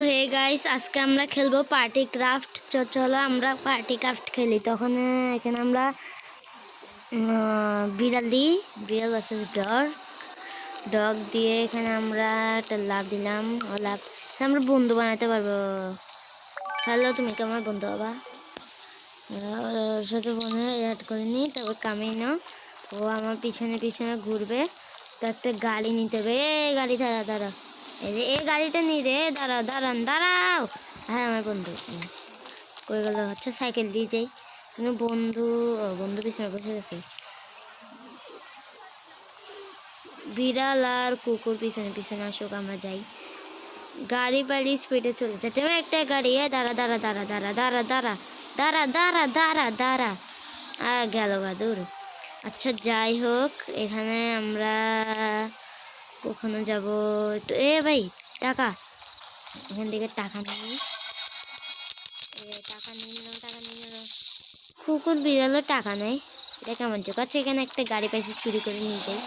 Hey guys, আজকে আমরা খেলবো পার্টি ক্রাফট। চলো আমরা পার্টি ক্রাফট খেলি। তখন এখানে আমরা বিড়াল দিই, বিড়াল ভার্সেস ডগ দিয়ে এখানে আমরা একটা লাভ দিলাম। ও লাভ আমরা বন্ধু বানাতে পারবো। হ্যালো, তুমি কি আমার বন্ধু হবা? ওর সাথে ফোনে অ্যাড করে নিই, তারপর কামিয়ে নাও। ও আমার পিছনে পিছনে ঘুরবে। তারপরে গাড়ি নিতে হবে। গাড়ি দাঁড়া, এই গাড়িটা নিই রে। দাঁড়াও। হ্যাঁ, আমার বন্ধু কই গেল? হচ্ছে সাইকেল দিয়ে যাই, কিন্তু বন্ধু পিছনে বসে গেছে। বিড়াল আর কুকুর পিছনে পিছনে আসুক, আমরা যাই। গাড়ি পালি স্পিডে চলে যাচ্ছে। একটা গাড়ি। দাঁড়া। গেল গা দূর। আচ্ছা, যাই হোক, এখানে আমরা কখনো যাব একটু। ভাই, টাকা এখান থেকে টাকা নিই। টাকা নিয়ে নিলাম। কুকুর বিড়ালও টাকা নেয়, এটা কেমন চোখ? আচ্ছা, এখানে একটা গাড়ি পাইছি, চুরি করে নিয়ে যাই।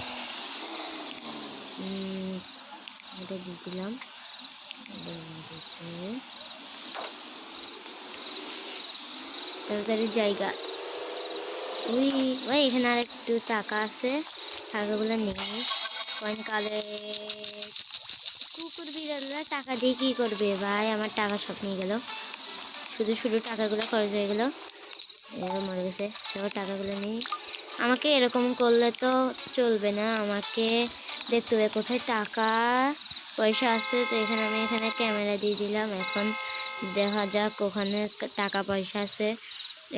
এটা দিলাম। তাড়াতাড়ি জায়গা। ভাই, এখানে আর একটু টাকা আছে, টাকাগুলো নিয়ে নিই। কয়েন কালে কুকুর বিড়ালরা টাকা দিয়ে কি করবে ভাই? আমার টাকা সব নিয়ে গেল, শুধু টাকাগুলো খরচ হয়ে গেল। মরে গেছে। তারপর টাকাগুলো নিই। আমাকে এরকম করলে তো চলবে না, আমাকে দেখতে হবে কোথায় টাকা পয়সা আছে। তো আমি এখানে ক্যামেরা দিয়ে দিলাম। এখন দেখা যাক ওখানে টাকা পয়সা আছে।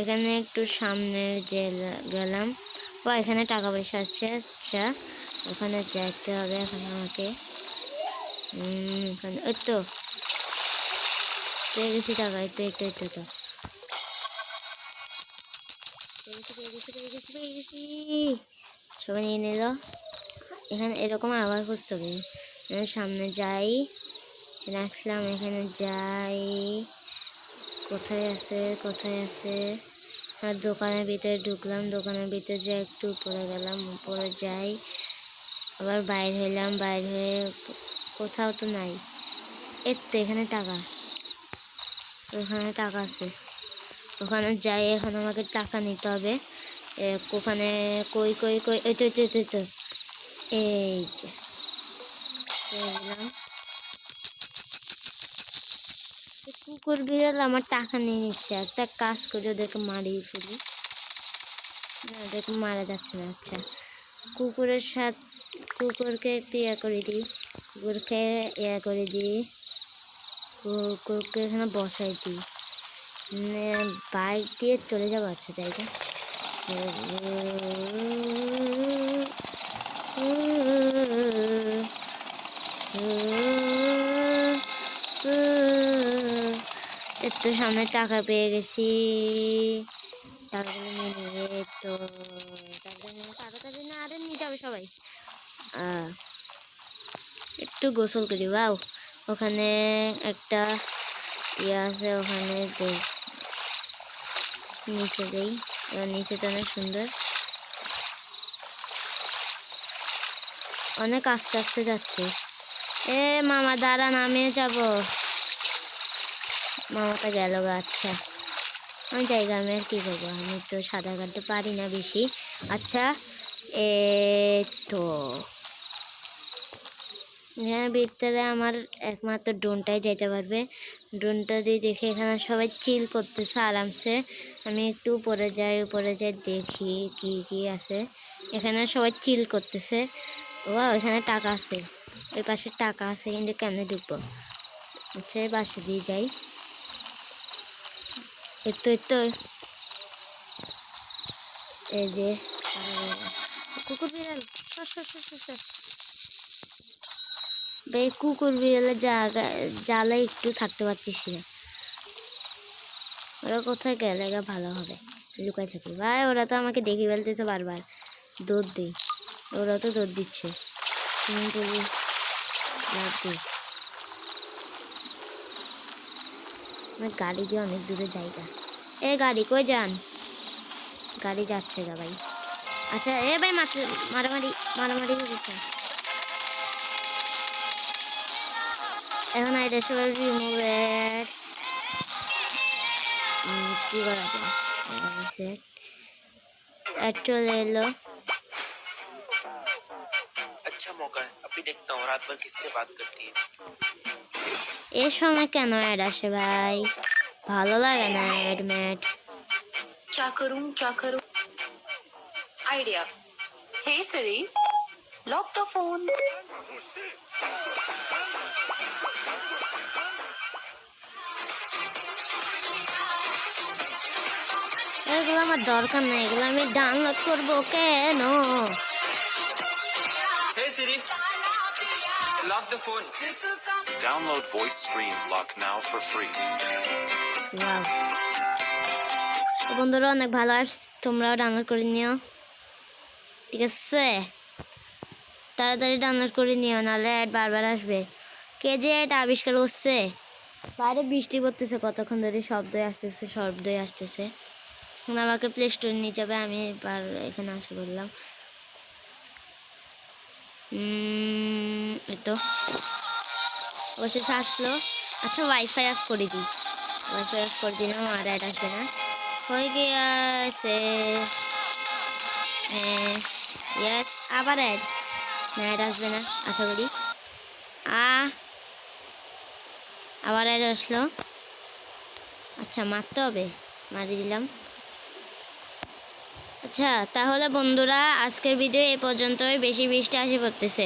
এখানে একটু সামনে গেলাম। এখানে টাকা পয়সা আছে। আচ্ছা, ওখানে যেতে হবে এখন আমাকে। ওই তো পেয়ে গেছি টাকা। তো সবাই নিয়ে নিল। এখানে এরকম আবার খুঁজতে হবে। সামনে যাই, রাখলাম। এখানে যাই, কোথায় আছে? আর দোকানের ভিতরে ঢুকলাম। দোকানের ভিতরে যাই, একটু উপরে গেলাম, উপরে যাই, আবার বাইরে হইলাম। বাইরে হয়ে কোথাও তো নাই। তো এখানে টাকা, ওখানে টাকা আছে। ওখানে যাই, এখন আমাকে টাকা নিতে হবে। ওখানে কই এই তো এই দিলাম। কুকুর বিড়াল আমার টাকা নিয়ে নিচ্ছে। একটা কাজ করে ওদেরকে মারিয়ে ফেলি। না, ওদেরকে মারা যাচ্ছে না। আচ্ছা, কুকুরকে একটু করে দিই। কুকুরকে এখানে বসাই দিই। বাইক দিয়ে চলে যাবো। আচ্ছা, জায়গা একটু সামনে টাকা পেয়ে গেছি। টাকাগুলো নিয়ে তো তাড়াতাড়ি না, আরে নিয়ে যাবে সবাই। একটু গোসল করি। বাউ, ওখানে একটা আছে, ওখানে নিচে যাই। নিচে তো অনেক সুন্দর। অনেক আস্তে আস্তে যাচ্ছে। মামা দাঁড়া, নামিয়ে যাব। মামাটা গেল গা। আচ্ছা, আমি জায়গা, আমি আর কি করবো? আমি তো সাঁতার কাটতে পারি না বেশি। আচ্ছা, তো এখানের ভিতরে আমার একমাত্র ড্রোনটাই যেতে পারবে। ড্রোনটা দিয়ে দেখে এখানে সবাই চিল করতেছে আরামসে। আমি একটু উপরে যাই দেখি কি আছে। এখানে সবাই চিল করতেছে। এখানে টাকা আছে, ওই পাশে টাকা আছে, কিন্তু কেমনে ঢুকবো? আচ্ছা, এই পাশে দিয়ে যাই। এই যে কুকুর বিড়াল, কুকুর বিড়ালের জ্বালায় একটু থাকতে পারতেছি না। ওরা কোথায় গেলে ভালো হবে? লুকাই থাকি ভাই। ওরা তো আমাকে দেখে ফেলতেছে বারবার। দৌড় দিই, ওরা তো দৌড় দিচ্ছে। গাড়ি দিয়ে অনেক দূরে জায়গা। গাড়ি কই যান? গাড়ি যাচ্ছে গা ভাই। আচ্ছা, ভাই, মারামারি হয়ে গেছে। এখন এটা সবাই রিমুভ অ্যাড কি করা যায় অ্যাড চলে এলো। अच्छा मौका है, अभी देखता हूँ रात भर किससे बात करती है। এই সময় কেন অ্যাড আসে ভাই? ভালো লাগে না অ্যাড ম্যাড। क्या करूं idea hey Siri lock the phone এগুলো আমার দরকার নেই, এগুলো আমি ডাউনলোড করবো কেন? Hey Siri, lock the phone. Download voice stream lock now for free. Wow. তো বন্ধুরা অনেক ভালো অ্যাপস, তোমরাও ডাউনলোড করে নিও, ঠিক আছে? তাড়াতাড়ি ডাউনলোড করে নিও, নাহলে অ্যাড বারবার আসবে। কে যে এটা আবিষ্কার করছে? বাইরে বৃষ্টি পড়তেছে কতক্ষণ ধরে, শব্দই আসতেছে। আমাকে প্লে স্টোরে নিয়ে যাবে, আমি এবার এখানে আসে বললাম। এই তো অবশেষে আসলো। আচ্ছা ওয়াইফাই অফ করে দিই, ওয়াইফাই অফ করে দিলাম, আর অ্যাড আসবে না। হয়ে গিয়েছে, ইয়েস, আবার অ্যাড না, অ্যাড আসবে না আশা করি। আবার অ্যাড আসলো। আচ্ছা মারতে হবে, মারি দিলাম। আচ্ছা তাহলে বন্ধুরা আজকের ভিডিও এই পর্যন্তই। বেশি বৃষ্টি আসে পড়তেছে।